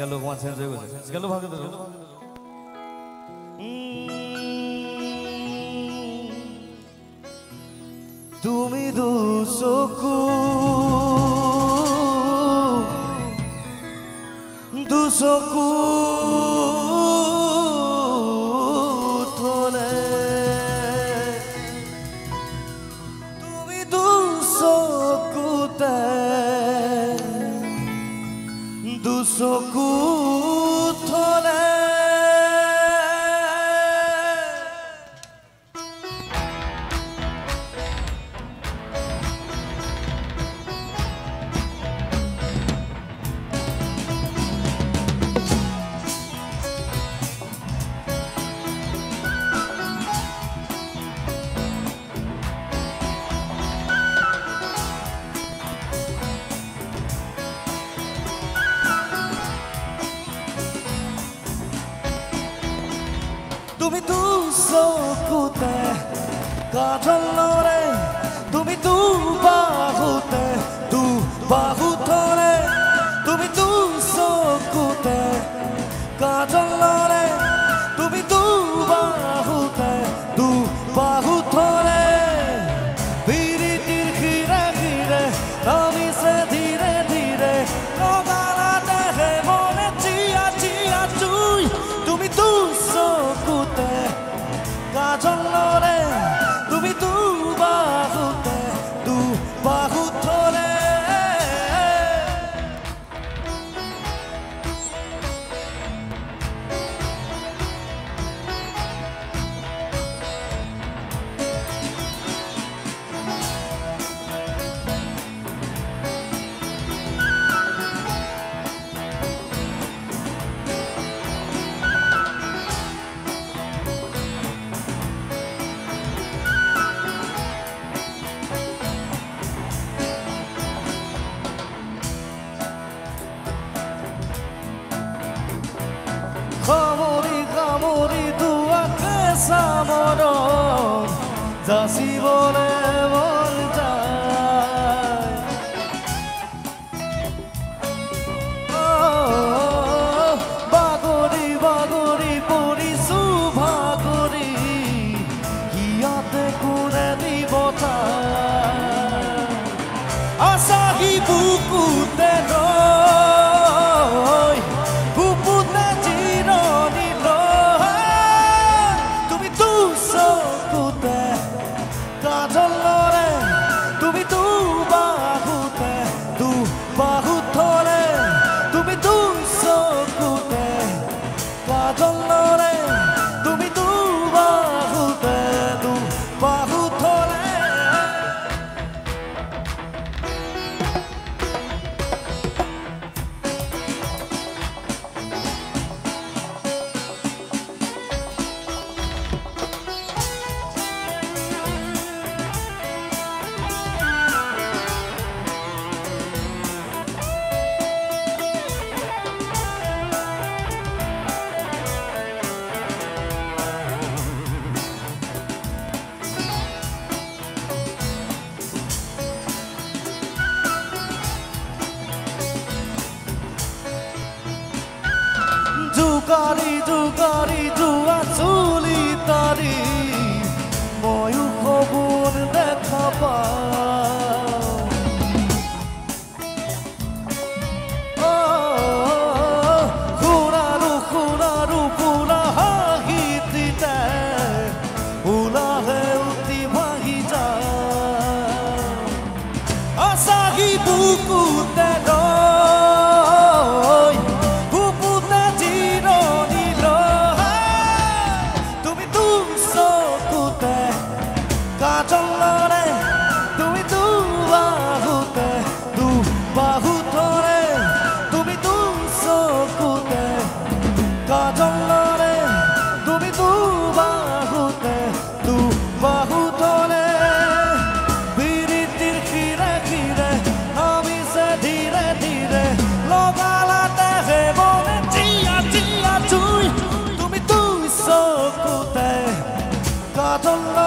স্কেলটো অকণমান চেঞ্জ হৈ গৈছে স্কেলটো ভালকৈ ধৰো তুমি দুচকু থলে তুমি দুচকুতে দুচকু থলে তুমি দুচকুতে কাজলৰে তুমি দুবাহুতে দুবাহুতৰে তুমি দুচকুতে কাজলৰে তুমি দুবাহুতে দুবাহুতৰে বিৰিতিৰ খিৰে খিৰে নামিছে ধীৰে ধীৰে লগালাতে হে মনে চিয়া চিয়া চুই তুমি দুচকুতে কাজলৰে তুমি দুবাহুতে দুবাহুতৰে Kamori kamori dua kesamoron Jasi bole voltai Bagori bagori pori subhagori Hiyate kure dibotai Asahi bukute roi Bupute কাজলৰে তুমি দুবাহুতে দুবাহুতৰে তুমি দুচকুতে কাজলৰে তুমি দুবাহুতে দুবাহুতৰে Jugari jugari jua chuli tari moyu kobor dekha pao khuraru pula hagitite ulahe uti bhahi ja asahi bukute roi কাজলৰে তুমি দুবাহুতে দুবাহুতৰে তুমি দুচকুতে কাজলৰে তুমি দুবাহুতে দুবাহুতৰে বিৰিতিৰ খিৰে খিৰে নামিছে ধীৰে ধীৰে লগালাতে হে মনে চিয়া চিয়া চুই তুমি দুচকুতে কাজলৰে